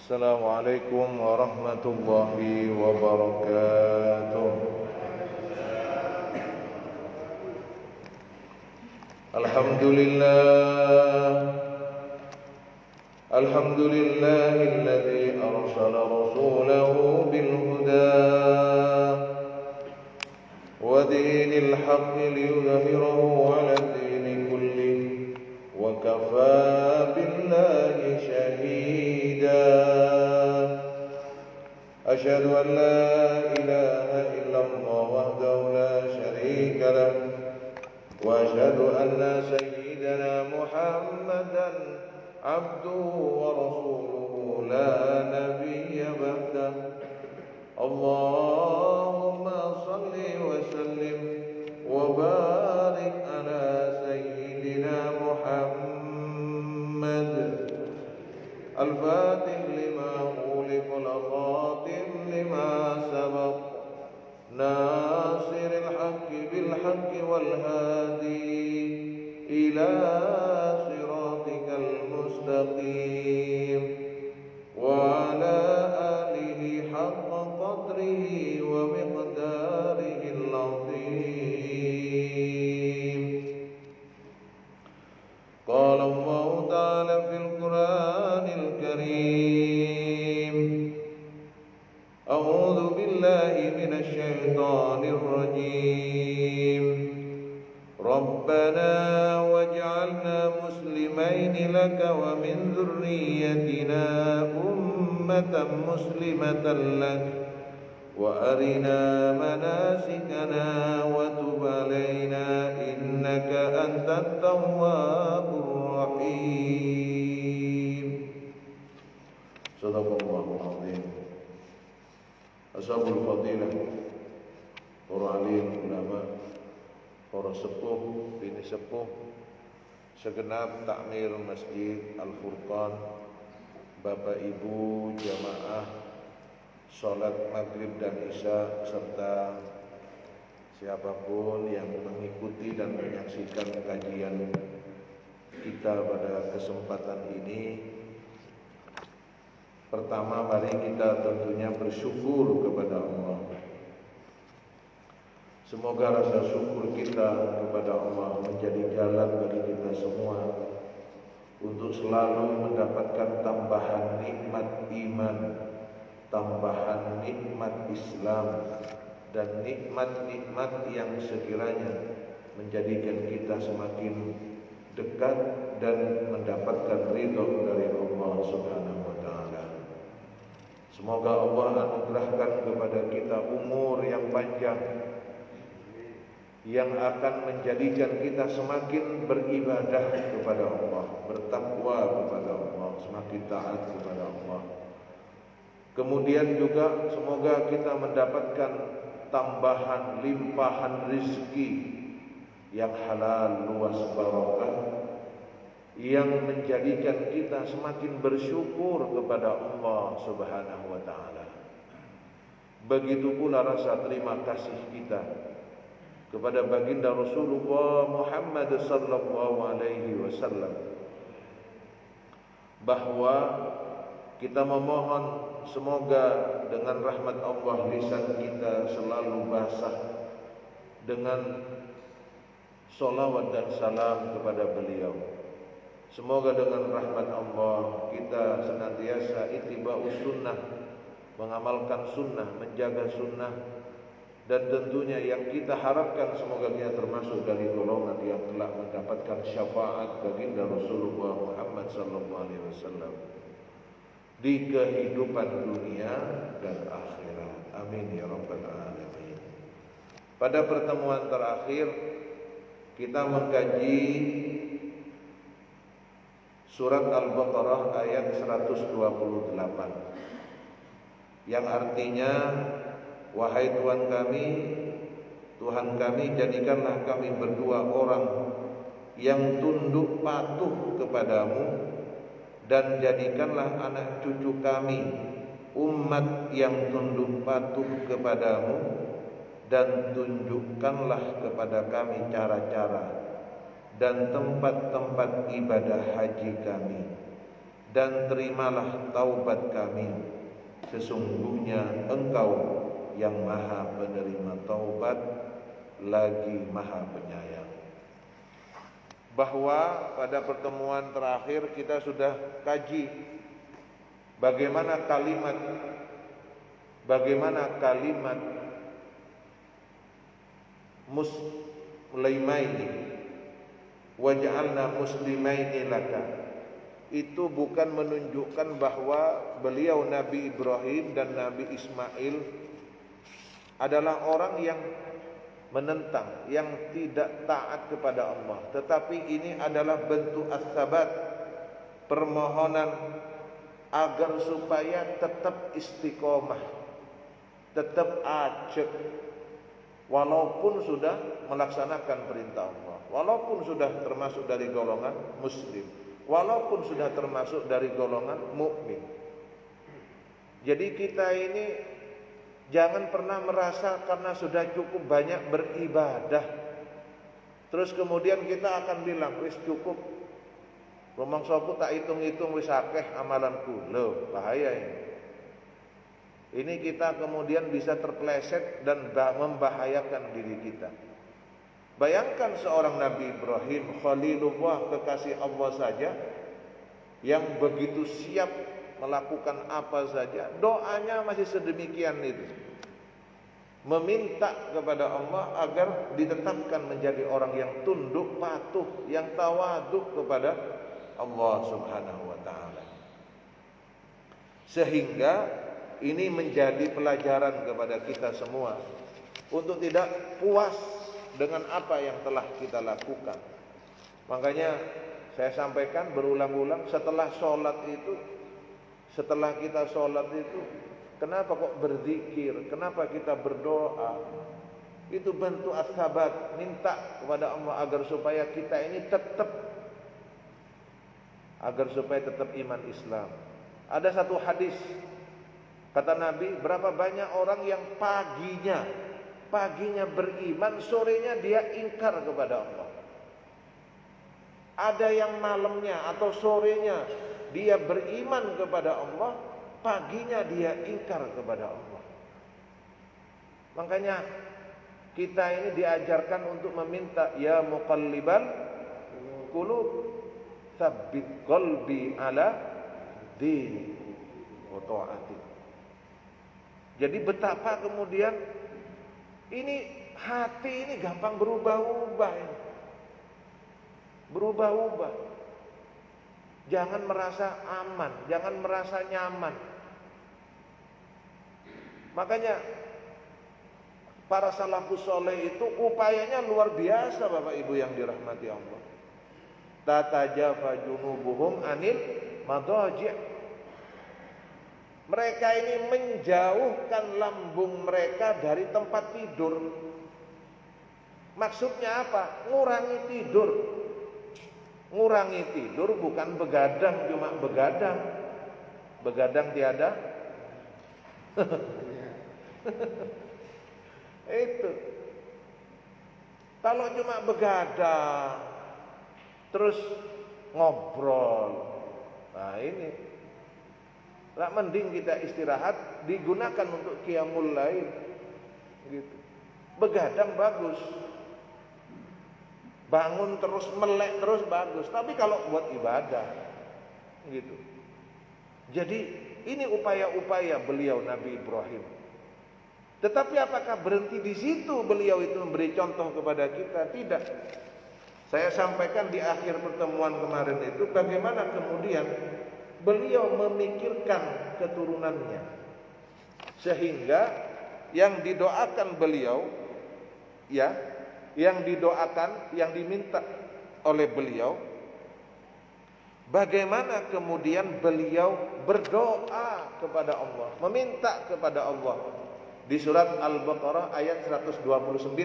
Assalamualaikum warahmatullahi wabarakatuh. Alhamdulillahilladzi arsala rasulahu bil huda wa dinil haqqi liyudhhirahu 'ala ad-dini kullihi wa kafaa billahi shahida. Asyhadu an la ilaha illallah wahdahu la syarika lah wa asyhadu anna sayyidana Muhammadan abduhu wa rasuluhu la nabiyya ba'dah. Allahumma salli wa sallim wa barik ala sayyidina Muhammad al-fatih lima uliqa al-khatim lima sabaq nasiril haqqi bil haqqi wal hadi ila siratikal mustaqim wa ala alihi haqqa qadrihi wa miqdarihi al-azim. Qala Allah ta'ala fil Qur'anil Karim, a'udzu billahi minasy syaithanir rajim. Rabbana waj'alna muslimaini laka wa min dzurriyyatina ummatan muslimatan lak wa arina manasikana wa tub alaina innaka antat tawwabur rahim. Shadaqallahul azim. Ashabul fadilah, para alim ulama, para sepuh, bini sepuh, segenap takmir Masjid Al-Furqan, Bapak Ibu jamaah salat maghrib dan isya, serta siapapun yang mengikuti dan menyaksikan kajian kita pada kesempatan ini. Pertama, mari kita tentunya bersyukur kepada Allah. Semoga rasa syukur kita kepada Allah menjadi jalan bagi kita semua untuk selalu mendapatkan tambahan nikmat iman, tambahan nikmat Islam, dan nikmat-nikmat yang sekiranya menjadikan kita semakin dekat dan mendapatkan ridha dari Allah Subhanahu wa taala. Semoga Allah anugerahkan kepada kita umur yang panjang yang akan menjadikan kita semakin beribadah kepada Allah, bertakwa kepada Allah, semakin taat kepada Allah. Kemudian juga semoga kita mendapatkan tambahan limpahan rizki yang halal, luas, barakah, yang menjadikan kita semakin bersyukur kepada Allah Subhanahu wa taala. Begitu pula rasa terima kasih kita kepada baginda Rasulullah Muhammad sallallahu alaihi wasallam, bahwa kita memohon semoga dengan rahmat Allah lisan kita selalu basah dengan salawat dan salam kepada beliau. Semoga dengan rahmat Allah kita senantiasa ittiba'us sunnah, mengamalkan sunnah, menjaga sunnah, dan tentunya yang kita harapkan semoga kita termasuk dari golongan yang telah mendapatkan syafaat baginda Rasulullah Muhammad sallallahu alaihi wasallam di kehidupan dunia dan akhirat. Amin ya rabbal alamin. Pada pertemuan terakhir kita mengkaji surat Al-Baqarah ayat 128 yang artinya, wahai Tuhan kami, jadikanlah kami berdua orang yang tunduk patuh kepadamu, dan jadikanlah anak cucu kami umat yang tunduk patuh kepadamu, dan tunjukkanlah kepada kami cara-cara dan tempat-tempat ibadah haji kami, dan terimalah taubat kami, sesungguhnya Engkau yang Maha penerima taubat lagi Maha penyayang. Bahwa pada pertemuan terakhir kita sudah kaji bagaimana kalimat muslimaini waj'alna muslimaini laka, itu bukan menunjukkan bahwa beliau Nabi Ibrahim dan Nabi Ismail adalah orang yang menentang, yang tidak taat kepada Allah, tetapi ini adalah bentuk as-sabat, permohonan agar supaya tetap istiqomah, tetap ajak, walaupun sudah melaksanakan perintah Allah, walaupun sudah termasuk dari golongan muslim, walaupun sudah termasuk dari golongan mukmin. Jadi kita ini jangan pernah merasa karena sudah cukup banyak beribadah, terus kemudian kita akan bilang wis cukup, rumangsaku tak hitung-hitung wis akeh amalanku. Loh, bahaya ini. Ini kita kemudian bisa terpeleset dan membahayakan diri kita. Bayangkan seorang Nabi Ibrahim, Khalilullah, kekasih Allah saja, yang begitu siap melakukan apa saja, doanya masih sedemikian itu, meminta kepada Allah agar ditetapkan menjadi orang yang tunduk patuh, yang tawaduk kepada Allah Subhanahu wa taala. Sehingga ini menjadi pelajaran kepada kita semua untuk tidak puas dengan apa yang telah kita lakukan. Makanya saya sampaikan berulang-ulang, setelah kita sholat itu, kenapa kok berzikir, kenapa kita berdoa? Itu bentuk as-sabat, minta kepada Allah agar supaya kita ini tetap iman Islam. Ada satu hadis, kata Nabi, berapa banyak orang yang paginya beriman, sorenya dia ingkar kepada Allah. Ada yang malamnya atau sorenya dia beriman kepada Allah, paginya dia ingkar kepada Allah. Makanya kita ini diajarkan untuk meminta, ya muqallibal qulub, tsabbit qalbi ala dini wa ta'ati. Jadi betapa kemudian ini hati ini gampang berubah-ubah ini. Berubah-ubah. Jangan merasa aman, jangan merasa nyaman. Makanya para salafus soleh itu upayanya luar biasa, Bapak Ibu yang dirahmati Allah. Tatajafa junubuhum anil madaji'. Mereka ini menjauhkan lambung mereka dari tempat tidur. Maksudnya apa? Ngurangi tidur. Ngurangi tidur bukan begadang, cuma begadang. Begadang tiada. Itu. Kalau cuma begadang, terus ngobrol, nah ini. Lah mending kita istirahat, digunakan untuk qiyamul lail. Gitu. Begadang bagus. Bangun terus, melek terus bagus, tapi kalau buat ibadah gitu. Jadi ini upaya-upaya beliau Nabi Ibrahim. Tetapi apakah berhenti di situ beliau itu memberi contoh kepada kita? Tidak. Saya sampaikan di akhir pertemuan kemarin itu bagaimana kemudian beliau memikirkan keturunannya, sehingga yang didoakan beliau, ya, yang didoakan, yang diminta oleh beliau, bagaimana kemudian beliau berdoa kepada Allah, meminta kepada Allah di surat Al-Baqarah ayat 129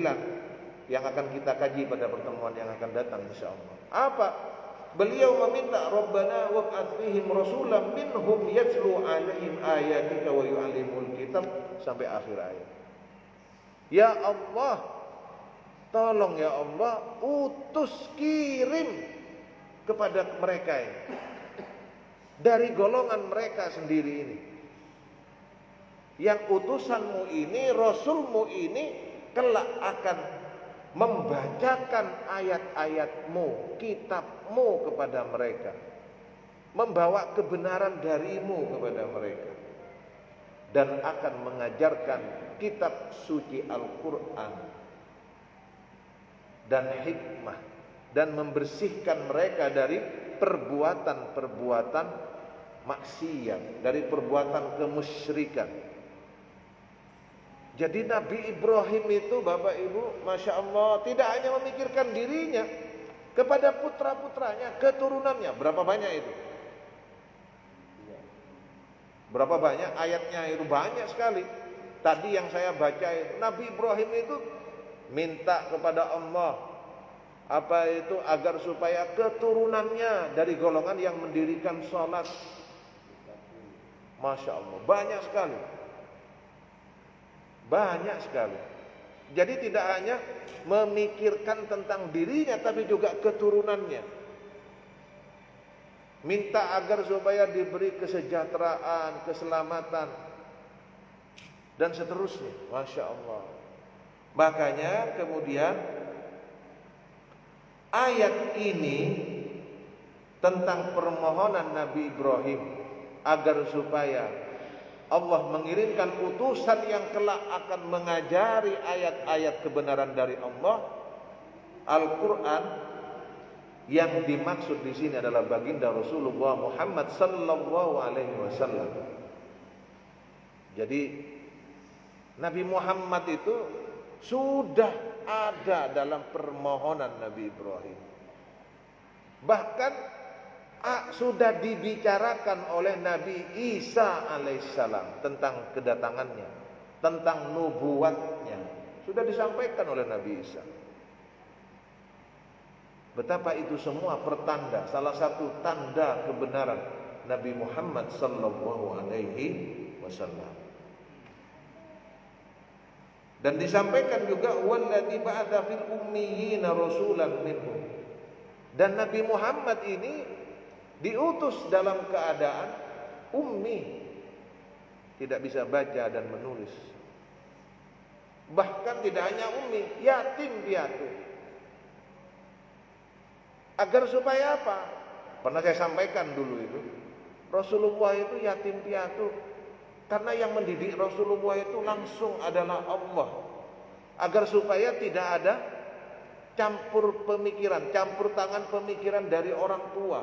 yang akan kita kaji pada pertemuan yang akan datang insyaallah. Apa? Beliau meminta, Rabbana wab'ats fihim rasulan minhum yatlu 'alaihim ayatika wa yu'allimul kitab, sampai akhir ayat. Ya Allah, tolong ya Allah, utus, kirim kepada mereka ini dari golongan mereka sendiri ini. Yang utusanmu ini, rasulmu ini kelak akan membacakan ayat-ayatmu, kitabmu kepada mereka, membawa kebenaran darimu kepada mereka, dan akan mengajarkan kitab suci Al-Quran dan hikmah, dan membersihkan mereka dari perbuatan-perbuatan maksiat, dari perbuatan kemusyrikan. Jadi Nabi Ibrahim itu, Bapak Ibu, Masya Allah, tidak hanya memikirkan dirinya, kepada putra-putranya, keturunannya. Berapa banyak itu? Berapa banyak ayatnya itu? Banyak sekali. Tadi yang saya baca itu, Nabi Ibrahim itu minta kepada Allah apa itu, agar supaya keturunannya dari golongan yang mendirikan sholat. Masya Allah, banyak sekali. Banyak sekali. Jadi tidak hanya memikirkan tentang dirinya, tapi juga keturunannya. Minta agar supaya diberi kesejahteraan, keselamatan, dan seterusnya. Masya Allah. Makanya kemudian ayat ini tentang permohonan Nabi Ibrahim agar supaya Allah mengirimkan utusan yang kelak akan mengajari ayat-ayat kebenaran dari Allah, Al-Quran, yang dimaksud di sini adalah baginda Rasulullah Muhammad sallallahu alaihi wasallam. Jadi Nabi Muhammad itu sudah ada dalam permohonan Nabi Ibrahim. Bahkan sudah dibicarakan oleh Nabi Isa alaihissalam tentang kedatangannya, tentang nubuatnya, sudah disampaikan oleh Nabi Isa. Betapa itu semua pertanda, salah satu tanda kebenaran Nabi Muhammad sallallahu alaihi wasallam. Dan disampaikan juga walladzi ba'atsa fil ummiyina rasulan minhum. Dan Nabi Muhammad ini diutus dalam keadaan ummi, tidak bisa baca dan menulis. Bahkan tidak hanya ummi, yatim piatu. Agar supaya apa? Pernah saya sampaikan dulu itu, Rasulullah itu yatim piatu karena yang mendidik Rasulullah itu langsung adalah Allah. Agar supaya tidak ada campur pemikiran, campur tangan pemikiran dari orang tua.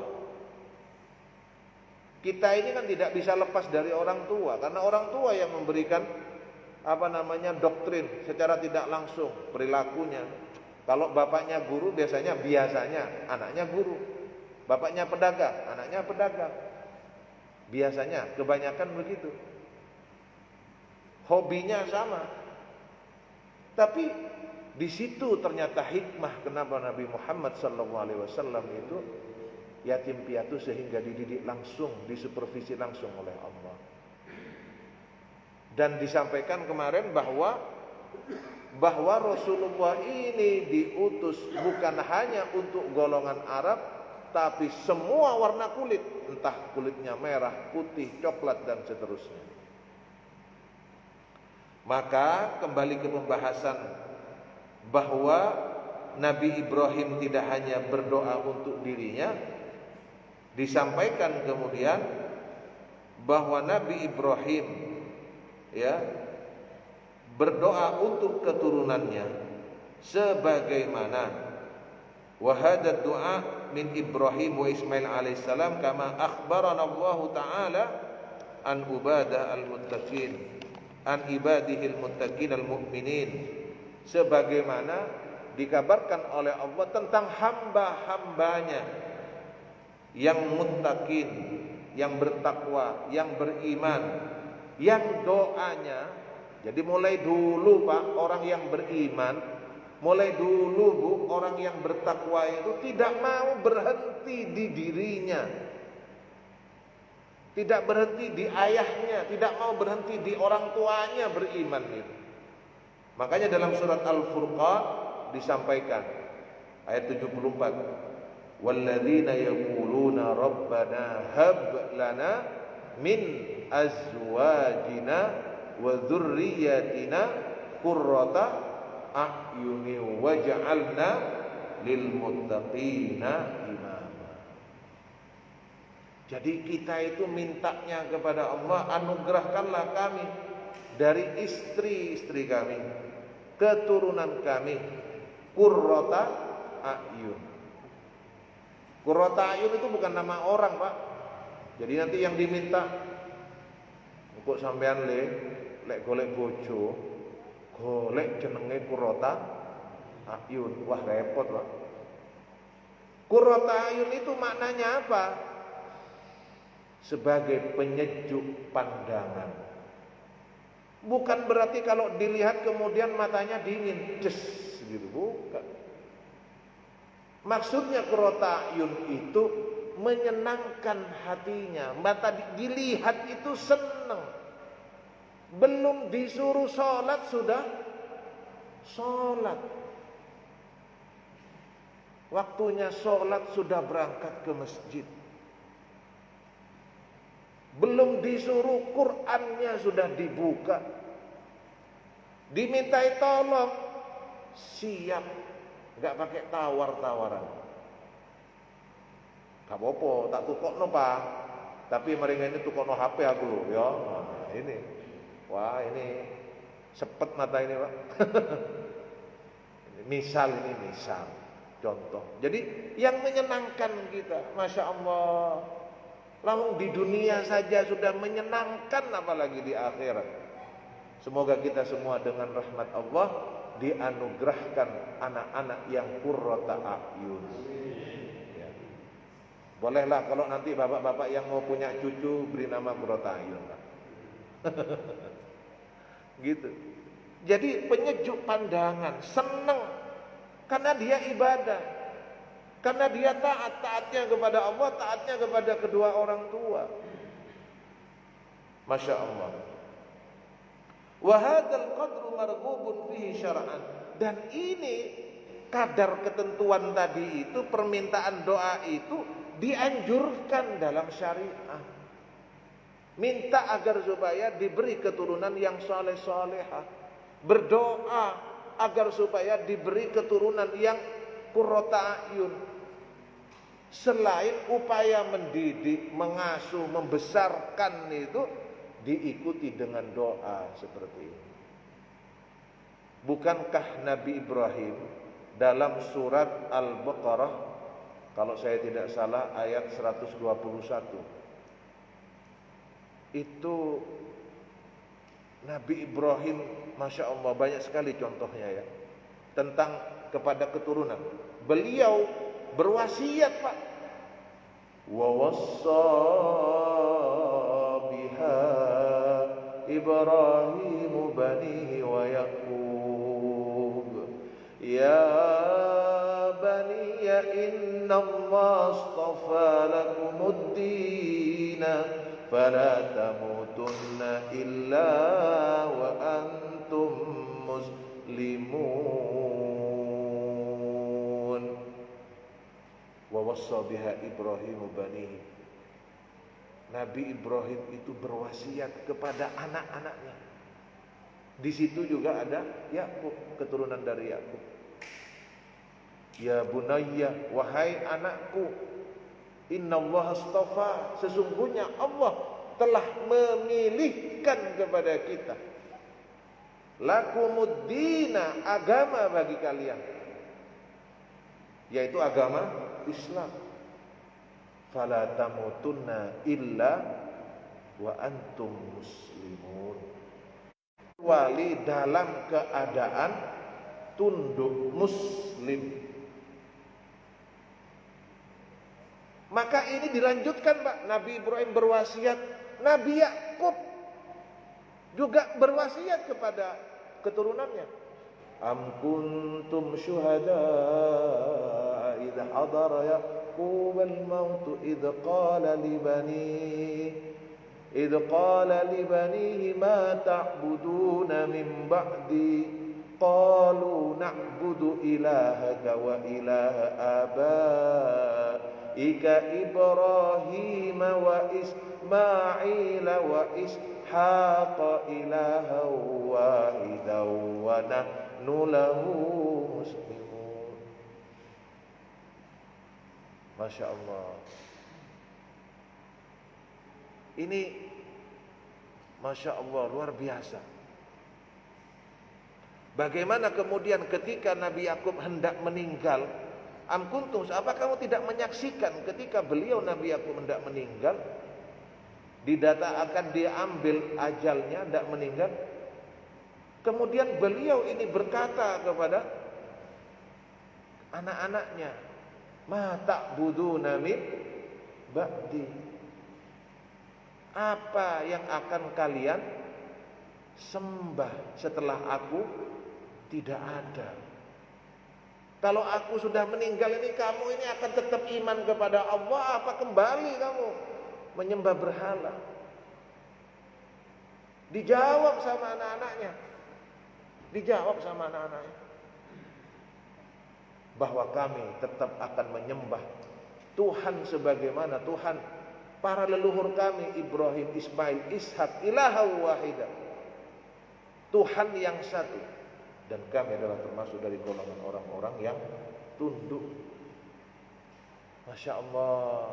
Kita ini kan tidak bisa lepas dari orang tua, karena orang tua yang memberikan doktrin secara tidak langsung, perilakunya. Kalau bapaknya guru, biasanya anaknya guru. Bapaknya pedagang, anaknya pedagang. Biasanya kebanyakan begitu. Hobinya sama. Tapi di situ ternyata hikmah kenapa Nabi Muhammad SAW itu yatim piatu, sehingga dididik langsung, disupervisi langsung oleh Allah. Dan disampaikan kemarin bahwa Rasulullah ini diutus bukan hanya untuk golongan Arab, tapi semua warna kulit, entah kulitnya merah, putih, coklat, dan seterusnya. Maka kembali ke pembahasan bahwa Nabi Ibrahim tidak hanya berdoa untuk dirinya, disampaikan kemudian bahwa Nabi Ibrahim berdoa untuk keturunannya sebagaimana wa hadha du'a min Ibrahim wa Ismail alaihissalam kama akhbarana Allah taala an ubadah al-muttaqin an ibadihi al-muttaqin al-mu'minin, sebagaimana dikabarkan oleh Allah tentang hamba-hambanya yang muttaqin, yang bertakwa, yang beriman, yang doanya. Jadi mulai dulu Pak, orang yang beriman, mulai dulu Bu, orang yang bertakwa itu tidak mau berhenti di dirinya, tidak berhenti di ayahnya, tidak mau berhenti di orang tuanya beriman itu. Makanya dalam surat Al-Furqan disampaikan ayat 74, walladzina yaquluna rabbana hab lana min azwajina wa dzurriyyatina qurrata a'yuni waj'alna lil muttaqina imama. Jadi kita itu mintanya kepada Allah, anugerahkanlah kami dari istri-istri kami, keturunan kami, qurrata a'yun. Qurrata a'yun itu bukan nama orang, Pak. Jadi nanti yang diminta untuk sampean lek golek bojo, golek jenenge qurrata a'yun. Wah, repot, Pak. Qurrata a'yun itu maknanya apa? Sebagai penyejuk pandangan. Bukan berarti kalau dilihat kemudian matanya dingin, ces gitu, bukan. Maksudnya qurrata a'yun itu menyenangkan hatinya. Mata dilihat itu senang. Belum disuruh sholat sudah sholat. Waktunya sholat sudah berangkat ke masjid. Belum disuruh, Qur'annya sudah dibuka. Dimintai tolong, siap. Enggak pakai tawar-tawaran. Gak apa-apa, tak tukokno Pak. Tapi mereka ini tukokno HP aku loh, ya. Nah, ini. Wah, ini sepet mata ini, Pak. Misal contoh. Jadi yang menyenangkan kita, Masya Allah. Lalu di dunia saja sudah menyenangkan, apalagi di akhirat. Semoga kita semua dengan rahmat Allah dianugerahkan anak-anak yang qurrata a'yun. Ya. Bolehlah kalau nanti bapak-bapak yang mau punya cucu beri nama qurrata a'yun. Gitu. Jadi penyejuk pandangan, senang karena dia ibadah. Karena dia taatnya kepada Allah, taatnya kepada kedua orang tua. Masya Allah. Wa hadzal qadru marghubun fihi syar'an. Dan ini kadar ketentuan tadi itu, permintaan doa itu dianjurkan dalam syariat. Minta agar supaya diberi keturunan yang saleh-salehah. Berdoa agar supaya diberi keturunan yang qurrata a'yun. Selain upaya mendidik, mengasuh, membesarkan itu diikuti dengan doa seperti ini. Bukankah Nabi Ibrahim dalam surat Al-Baqarah, kalau saya tidak salah ayat 121, itu Nabi Ibrahim, Masya Allah, banyak sekali contohnya ya, tentang kepada keturunan. Beliau berwasiat, Pak. Wa wassa biha Ibrahim banihi wa Yaqub. Ya bani inna Allah astafa lakumud-din fala tamutunna illa wa antum muslimun. Wa wassa biha Ibrahim banihi. Nabi Ibrahim itu berwasiat kepada anak-anaknya. Di situ juga ada Yakub, keturunan dari Yakub. Ya bunayya, wahai anakku, innallaha astafa, sesungguhnya Allah telah memilihkan kepada kita lakumuddina, agama bagi kalian, yaitu agama Islam. Fala tamutunna illa wa antum muslimun, kecuali dalam keadaan tunduk muslim. Maka ini dilanjutkan, Pak. Nabi Ibrahim berwasiat, Nabi Yakub juga berwasiat kepada keturunannya. Am kuntum syuhada idh hadara Yaqub al-maut idh qala li banihi ma ta'buduna min ba'di qalu na'budu ilahaka wa ilaha Ibrahim wa Ismail wa Ishaq ilaha wahidaw wa nahnu lahu muslimun. Masya Allah. Ini Masya Allah luar biasa. Bagaimana kemudian ketika Nabi Yakub hendak meninggal, am kuntum, apa kamu tidak menyaksikan ketika beliau Nabi Yakub hendak meninggal, didata akan diambil ajalnya, hendak meninggal. Kemudian beliau ini berkata kepada anak-anaknya, ma ta'buduna min ba'di, apa yang akan kalian sembah setelah aku tidak ada. Kalau aku sudah meninggal ini, kamu ini akan tetap iman kepada Allah, apa kembali kamu menyembah berhala? Dijawab sama anak-anaknya. Bahwa kami tetap akan menyembah Tuhan sebagaimana Tuhan para leluhur kami, Ibrahim, Ismail, Ishak, ilaha wahidah, Tuhan yang satu. Dan kami adalah termasuk dari golongan orang-orang yang tunduk. Masya Allah.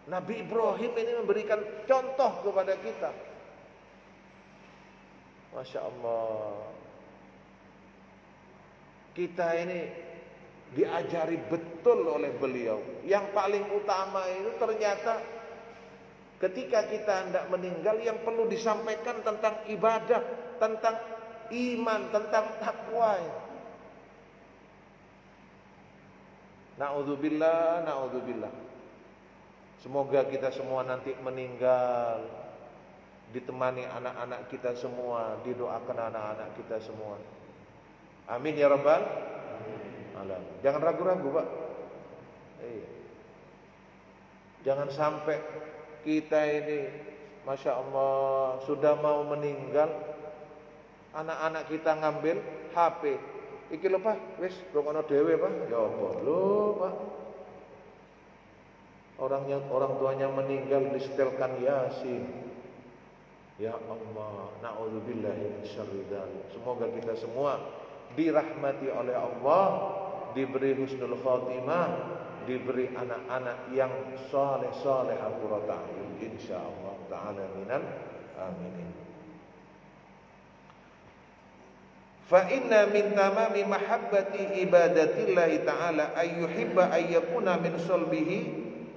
Nabi Ibrahim ini memberikan contoh kepada kita. Masya Allah. Kita ini diajari betul oleh beliau. Yang paling utama itu ternyata ketika kita hendak meninggal, yang perlu disampaikan tentang ibadah, tentang iman, tentang takwa. Na'udzubillah, na'udzubillah. Semoga kita semua nanti meninggal ditemani anak-anak kita semua, didoakan anak-anak kita semua. Amin ya rabbal alamin. Jangan ragu-ragu, Pak. Iya. Jangan sampai kita ini, Masya Allah, sudah mau meninggal, anak-anak kita ngambil HP. Iki lho Pak, wis rokono dhewe Pak. Ya apa lho Pak? Orang tuanya meninggal disetelkan Yasin. Ya Allah, na'udzubillahi min syarri dzalik. Semoga kita semua dirahmati oleh Allah, diberi husnul khotimah, diberi anak-anak yang saleh-saleh qurrata a'yun insyaallah taala minal aminin. Fa inna min tamami mahabbati ibadatillahi ta'ala ayyuhibba ayyakuna min sulbihi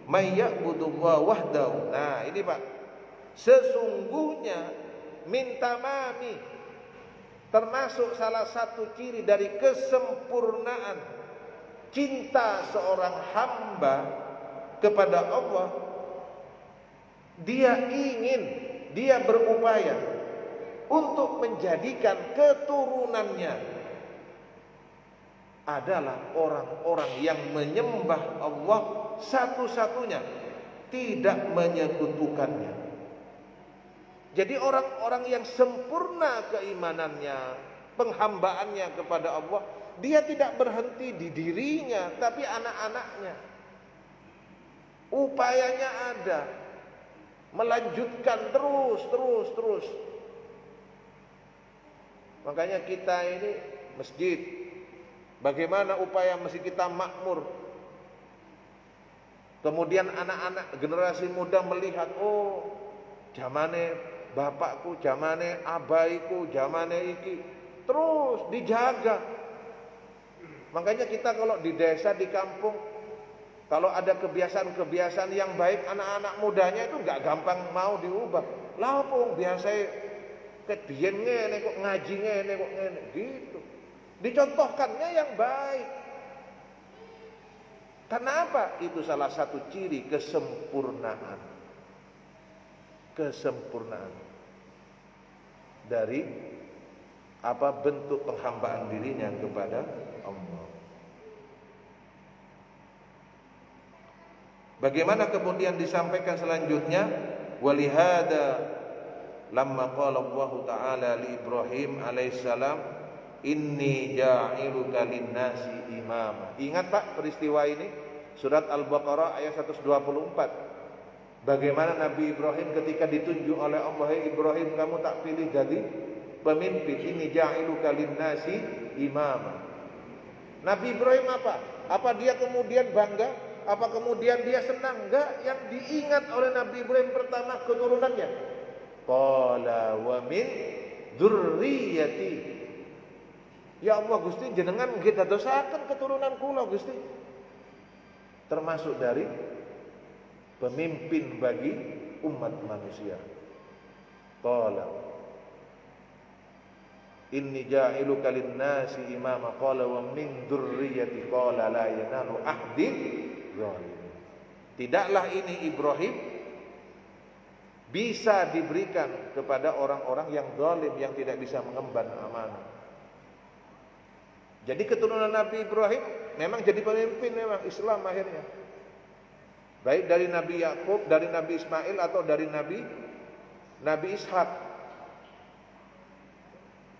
may ya'budullaha wahdahu. Nah, ini Pak. Sesungguhnya min tamami, termasuk salah satu ciri dari kesempurnaan cinta seorang hamba kepada Allah, dia berupaya untuk menjadikan keturunannya adalah orang-orang yang menyembah Allah satu-satunya, tidak menyekutukannya. Jadi orang-orang yang sempurna keimanannya, penghambaannya kepada Allah, dia tidak berhenti di dirinya, tapi anak-anaknya. Upayanya ada, melanjutkan terus. Makanya kita ini masjid, bagaimana upaya masjid kita makmur. Kemudian anak-anak generasi muda melihat, oh zamane bapakku, zamane abaiku, zamane iki, terus dijaga. Makanya kita kalau di desa, di kampung, kalau ada kebiasaan-kebiasaan yang baik, anak-anak mudanya itu nggak gampang mau diubah. Lah apa biasa ket biyen ngene kok, ngaji ngene kok ngene gitu. Dicontohkannya yang baik. Kenapa? Itu salah satu ciri kesempurnaan. Dari bentuk penghambaan dirinya kepada Allah. Bagaimana kemudian disampaikan selanjutnya, walihada lamma qala Allah Ta'ala li Ibrahim alaihissalam, inni ja'iluka lin-nasi imama. Ingat Pak peristiwa ini, surat Al-Baqarah ayat 124. Bagaimana Nabi Ibrahim ketika ditunjuk oleh Allah, "Hai Ibrahim, kamu tak pilih jadi pemimpin, ini ja'iluka linnasi imama." Nabi Ibrahim apa? Apa dia kemudian bangga? Apa kemudian dia senang? Enggak. Yang diingat oleh Nabi Ibrahim pertama keturunannya. Qala wa min dzurriyyati. Ya Allah Gusti, jenengan kita dosakan keturunan kula Gusti. Termasuk dari pemimpin bagi umat manusia. Qala inni ja'iluka linnasi imama qala wa min dzurriyyati qala la yanalu ahdi zalimin. Tidaklah ini Ibrahim bisa diberikan kepada orang-orang yang zalim, yang tidak bisa mengemban amanah. Jadi keturunan Nabi Ibrahim memang jadi pemimpin, memang Islam akhirnya. Baik dari Nabi Yakub, dari Nabi Ismail atau dari Nabi Ishak.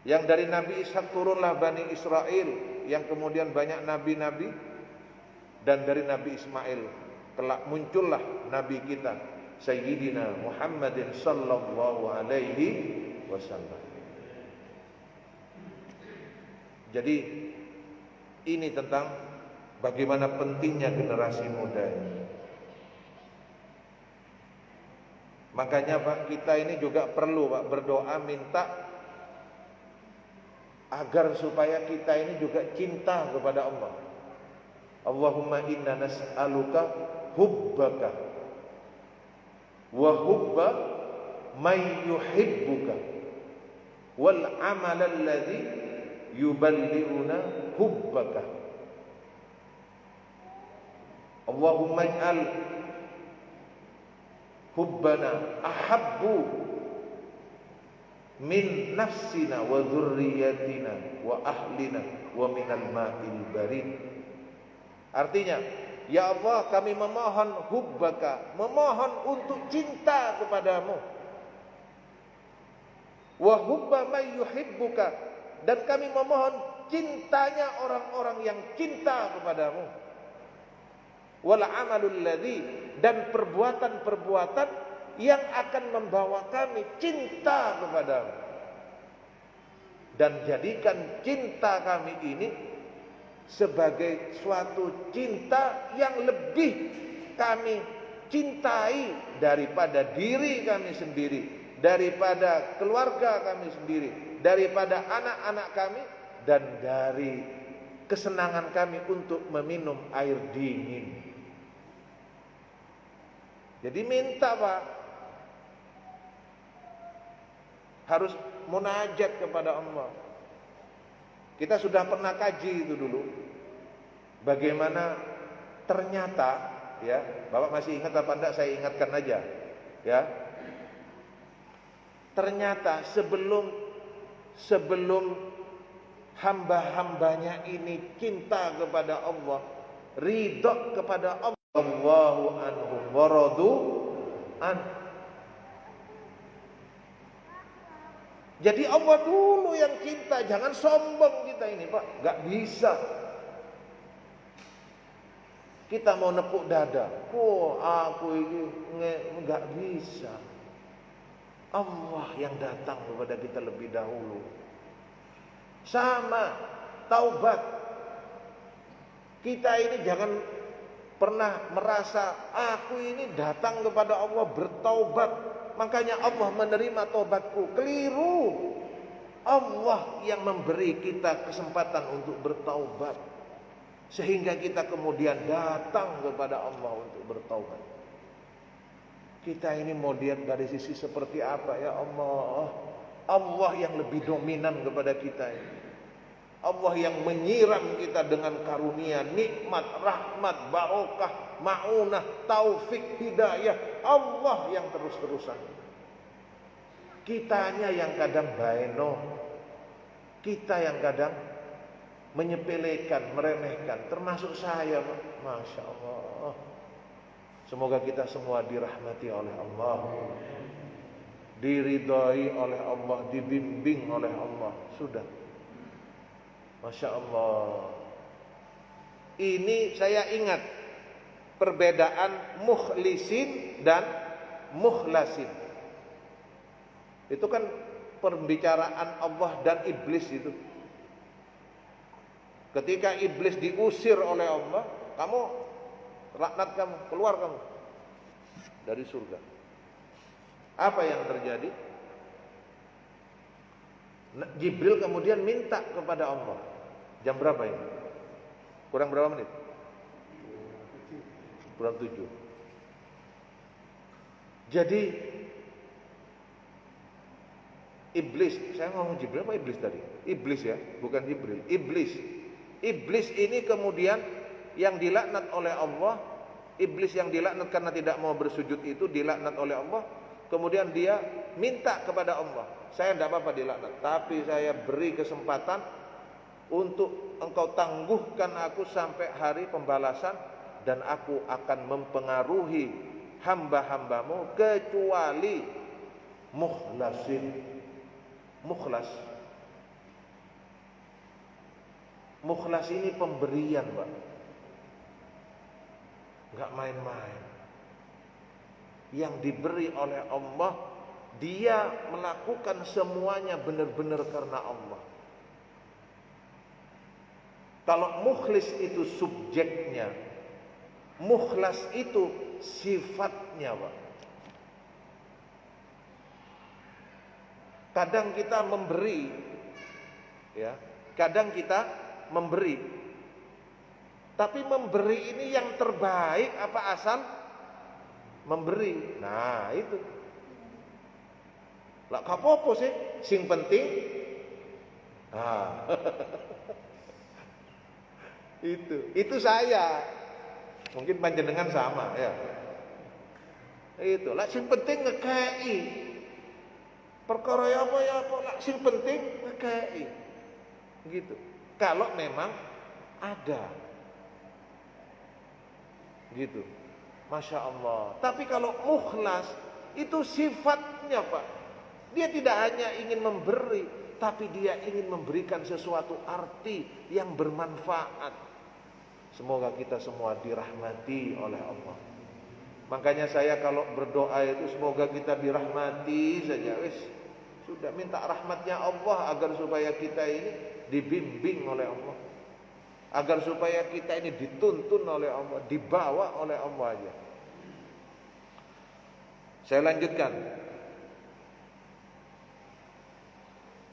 Yang dari Nabi Ishak turunlah Bani Israel, yang kemudian banyak nabi-nabi, dan dari Nabi Ismail kelak muncullah Nabi kita Sayyidina Muhammadin sallallahu alaihi wasallam. Jadi ini tentang bagaimana pentingnya generasi muda ini. Makanya Pak, kita ini juga perlu Pak berdoa minta agar supaya kita ini juga cinta kepada Allah. Allahumma inna nas'aluka hubbaka wa hubba man yuhibbuka wal amal alladhi yuballighuna hubbaka. Allahumma ij'al hubbana ahabbu min nafsina wa dzurriyyatina wa ahlina wa minal ma'il barid. Artinya, ya Allah, kami memohon hubbaka, memohon untuk cinta kepadamu. Wa hubba may yuhibbuka, dan kami memohon cintanya orang-orang yang cinta kepadamu. Wal amalul ladzi, dan perbuatan-perbuatan yang akan membawa kami cinta kepadamu. Dan jadikan cinta kami ini sebagai suatu cinta yang lebih kami cintai daripada diri kami sendiri, daripada keluarga kami sendiri, daripada anak-anak kami, dan dari kesenangan kami untuk meminum air dingin. Jadi minta Pak, harus munajat kepada Allah. Kita sudah pernah kaji itu dulu, bagaimana ternyata, ya, Bapak masih ingat apa enggak? Saya ingatkan aja, ya. Ternyata sebelum hamba-hambanya ini cinta kepada Allah, ridho kepada Allah, Allahu anhum wa radu an. Jadi Allah dulu yang cinta, jangan sombong kita ini Pak, nggak bisa. Kita mau nepuk dada, aku ini nggak bisa. Allah yang datang kepada kita lebih dahulu. Sama taubat. Kita ini jangan pernah merasa aku ini datang kepada Allah bertaubat, makanya Allah menerima taubatku. Keliru. Allah yang memberi kita kesempatan untuk bertaubat, sehingga kita kemudian datang kepada Allah untuk bertaubat. Kita ini mau lihat dari sisi seperti apa, ya Allah? Allah yang lebih dominan kepada kita ini. Allah yang menyiram kita dengan karunia, nikmat, rahmat, barokah, ma'unah, taufik, hidayah. Allah yang terus-terusan. Kitanya yang kadang baeno, kita yang kadang menyepelekan, meremehkan, termasuk saya, Masya Allah. Semoga kita semua dirahmati oleh Allah, diridhai oleh Allah, dibimbing oleh Allah. Sudah, Masya Allah. Ini saya ingat perbedaan mukhlisin dan mukhlasin. Itu kan pembicaraan Allah dan iblis itu. Ketika iblis diusir oleh Allah, kamu laknat, kamu keluar, kamu dari surga. Apa yang terjadi? Jibril kemudian minta kepada Allah. Jam berapa ini? Kurang berapa menit? Kurang 7. Jadi iblis, saya ngomong Jibril apa iblis tadi? Iblis ya, bukan Jibril. Iblis ini kemudian yang dilaknat oleh Allah. Iblis yang dilaknat karena tidak mau bersujud itu dilaknat oleh Allah. Kemudian dia minta kepada Allah, saya tidak apa-apa dilaknat, tapi saya beri kesempatan untuk engkau tangguhkan aku sampai hari pembalasan, dan aku akan mempengaruhi hamba-hambamu kecuali mukhlasin. Mukhlas ini pemberian, Pak, nggak main-main. Yang diberi oleh Allah, dia melakukan semuanya benar-benar karena Allah. Kalau mukhlis itu subjeknya, mukhlas itu sifatnya, Pak. Kadang kita memberi, ya, kadang kita memberi, tapi memberi ini yang terbaik apa asal memberi? Nah itu lah, kapopo sih, sing penting itu saya, mungkin panjenengan sama ya, itu lah sing penting ngekei perkara apa ya apa lah, sing penting ngekei gitu. Kalau memang ada gitu, Masya Allah. Tapi kalau mukhlas itu sifatnya, Pak, dia tidak hanya ingin memberi, tapi dia ingin memberikan sesuatu arti yang bermanfaat. Semoga kita semua dirahmati oleh Allah. Makanya saya kalau berdoa itu semoga kita dirahmati saja, wis sudah, minta rahmatnya Allah agar supaya kita ini dibimbing oleh Allah, agar supaya kita ini dituntun oleh Allah, dibawa oleh Allah aja. Saya lanjutkan.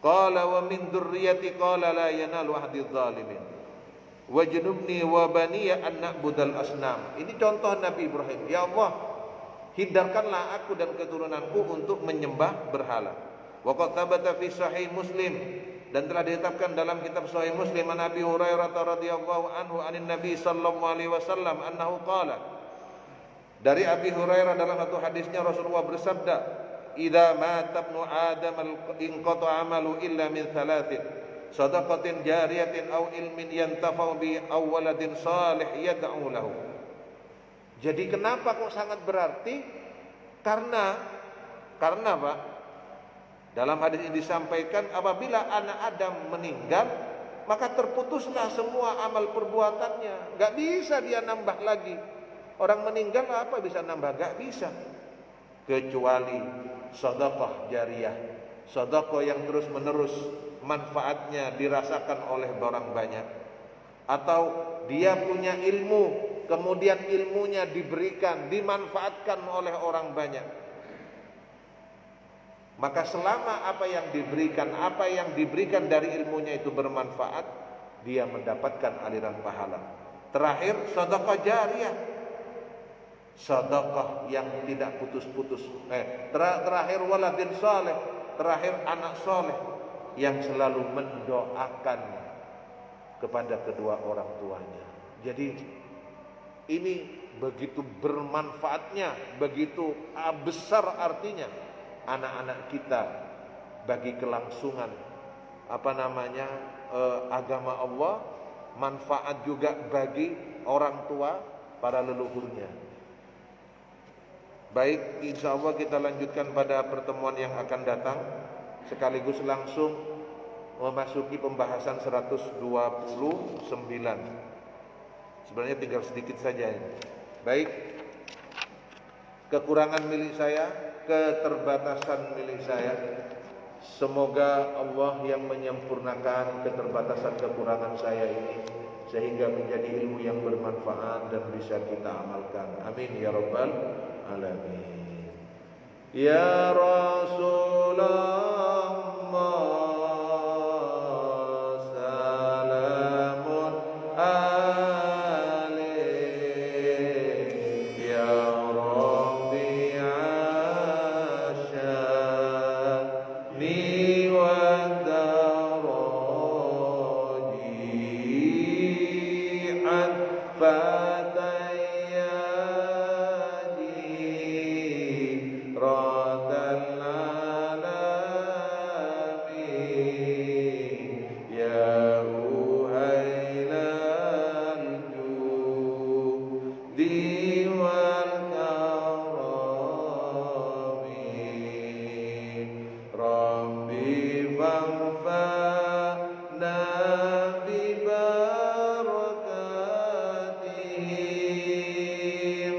Qala wa min dzurriyyati qala la yanalu ahdiz zalimin wajnubni wa baniya an na'budal asnam. Ini contoh Nabi Ibrahim. Ya Allah, hindarkanlah aku dan keturunanku untuk menyembah berhala. Wa qad thabata fi sahih Muslim, dan telah ditetapkan dalam kitab Sahih Muslim an Abi Hurairah radhiyallahu anhu anin Nabi sallallahu alaihi wasallam annahu qala, dari Abi Hurairah dalam satu hadisnya Rasulullah bersabda, "Idza mata ibnu Adam inqata 'amalu illa min thalathin, shadaqatin jariyatin aw ilmin yantafa'u bi aw waladin salih yad'u lahu." Jadi kenapa kok sangat berarti? Karena Pak, dalam hadis ini disampaikan apabila anak Adam meninggal, maka terputuslah semua amal perbuatannya. Gak bisa dia nambah lagi. Orang meninggal apa bisa nambah? Gak bisa. Kecuali sedekah jariyah, sedekah yang terus menerus manfaatnya dirasakan oleh orang banyak. Atau dia punya ilmu, kemudian ilmunya diberikan, dimanfaatkan oleh orang banyak. Maka selama apa yang diberikan dari ilmunya itu bermanfaat, dia mendapatkan aliran pahala. Terakhir sedekah jariyah, sedekah yang tidak putus-putus. Terakhir waladin saleh, terakhir anak soleh yang selalu mendoakan kepada kedua orang tuanya. Jadi ini begitu bermanfaatnya, begitu besar artinya anak-anak kita bagi kelangsungan agama Allah, manfaat juga bagi orang tua para leluhurnya. Baik, insya Allah kita lanjutkan pada pertemuan yang akan datang, sekaligus langsung memasuki pembahasan 129. Sebenarnya tinggal sedikit saja ini. Baik, kekurangan milik saya, keterbatasan milik saya. Semoga Allah yang menyempurnakan keterbatasan kekurangan saya ini sehingga menjadi ilmu yang bermanfaat dan bisa kita amalkan. Amin ya rabbal alamin. Ya Rasulullah, salamun alaik. Ya Rabbi asyani wa daraji'an fatayadi radal alamin. Ya uhailal judi wal karami. Rabbi fanfa'na bi barakatihim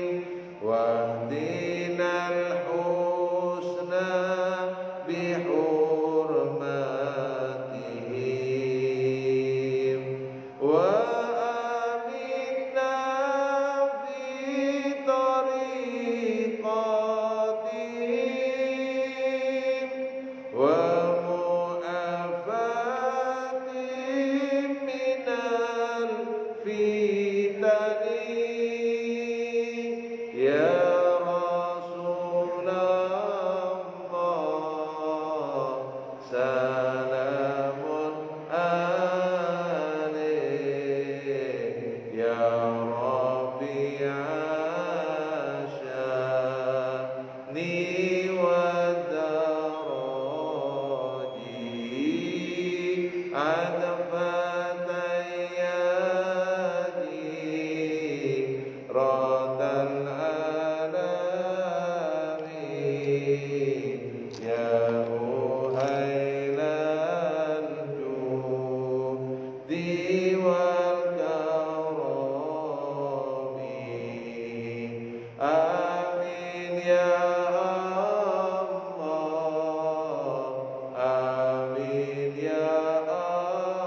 wahdinal husna bi hurmatihim wa aminna fi tariqatihim wa mu'afatim minal fitani. Ya Rasulullah, salamun alaik. Ya Rabbi asyani wa daraji adfatayadi radal alamin. Ya uhailal judi wal karami. Amin ya Allah, amin ya Allah,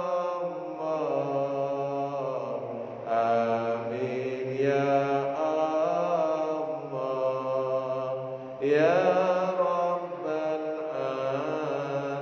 amin ya Allah, ya rabbal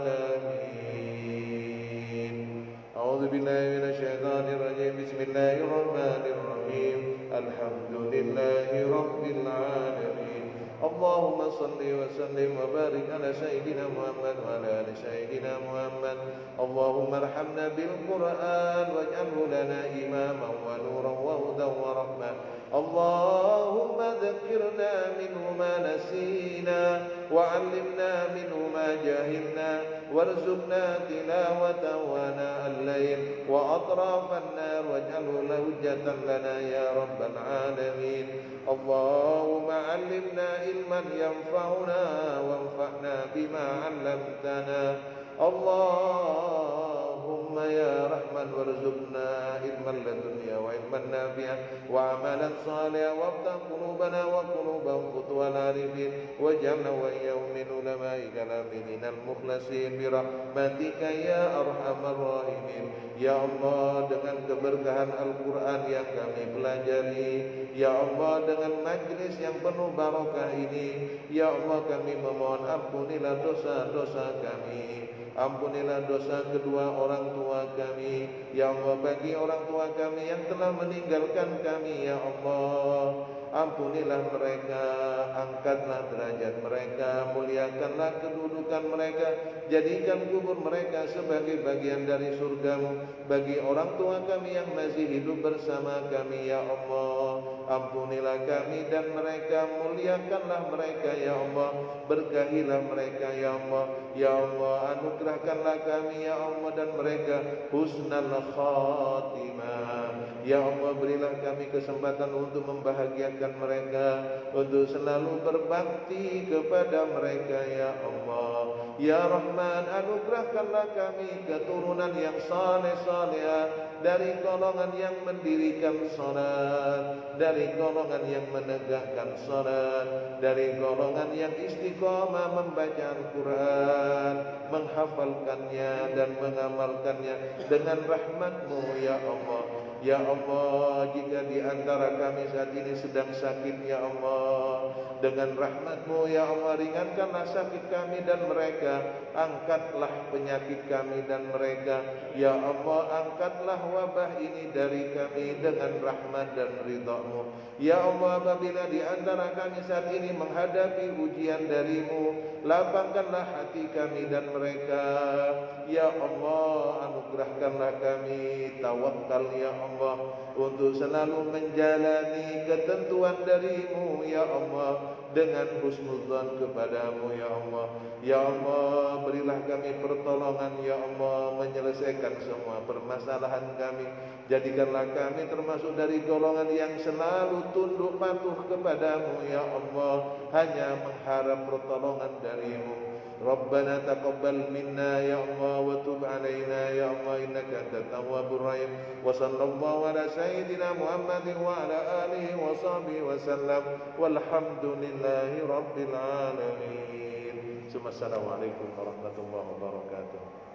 alamin. A'udzu billahi minasy syaithanir rajim. Bismillahirrahmanirrahim. Alhamdulillahi rabbil alamin. Allahumma salli wa sallim wa barik ala sayyidina Muhammad wa ala ali sayyidina Muhammad. Allahumma arhamna bil Qur'an waj'alhu lana imaman wa nuran wa hudan wa rahmah. Allahumma dhakkirna minhu ma nasina wa 'allimna minhu ma jahilna warzuqna tilawatahu ana al-layl wa atrafan nar waj'alhu hujjatan lana ya rabbal alamin. Allahumma 'allimna ilman yanfa'una wanfa'na bima 'allamtana. Allahumma ya Rahman warzuqna ilman ladunya wa ilman nafi'an wa amalan salihan waftah qulubana wa qulubahum futuhal arifin waj'alna wa iyyahum min ulama'i kalamina al-mukhlasin bi rahmatika ya arhamar rahimin. Ya Allah, dengan keberkahan Al-Quran yang kami pelajari, ya Allah, dengan majlis yang penuh barakah ini, ya Allah, kami memohon ampunilah dosa-dosa kami, ampunilah dosa kedua orang tua kami, ya Allah, bagi orang tua kami yang telah meninggalkan kami, ya Allah, ampunilah mereka, angkatlah derajat mereka, muliakanlah kedudukan mereka, jadikan kubur mereka sebagai bagian dari surgamu. Bagi orang tua kami yang masih hidup bersama kami, ya Allah, ampunilah kami dan mereka, muliakanlah mereka, ya Allah, berkahilah mereka, ya Allah, ya Allah, anugerahkanlah kami, ya Allah, dan mereka husnul khatimah, Ya Allah, berilah kami kesempatan untuk membahagiakan mereka, untuk selalu berbakti kepada mereka ya Allah. Ya Rahman, anugerahkanlah kami keturunan yang saleh-saleh, dari golongan yang mendirikan salat, dari golongan yang menegakkan salat, dari golongan yang istiqamah membaca Al-Quran, menghafalkannya dan mengamalkannya dengan rahmat-Mu ya Allah. Ya Allah, jika di antara kami saat ini sedang sakit ya Allah, dengan rahmat-Mu ya Allah, ringankanlah sakit kami dan mereka, angkatlah penyakit kami dan mereka. Ya Allah, angkatlah wabah ini dari kami dengan rahmat dan ridha-Mu. Ya Allah, apabila di antara kami saat ini menghadapi ujian dari-Mu, lapangkanlah hati kami dan mereka. Ya Allah, anugerahkanlah kami tawakal ya Allah, untuk selalu menjalani ketentuan dari-Mu ya Allah, dengan husnudzan kepada-Mu ya Allah. Ya Allah, berilah kami pertolongan ya Allah, menyelesaikan semua permasalahan kami. Jadikanlah kami termasuk dari golongan yang selalu tunduk patuh kepada-Mu ya Allah, hanya mengharap pertolongan dari-Mu. Rabbana taqabbal minna ya Allah, wa tub alaina ya Allah, innaka antat tawwabur rahim. Wa sallallahu ala sayyidina Muhammadin wa ala alihi wa sahbihi wa sallam, walhamdulillahi rabbil alamin. Assalamualaikum warahmatullahi wabarakatuh.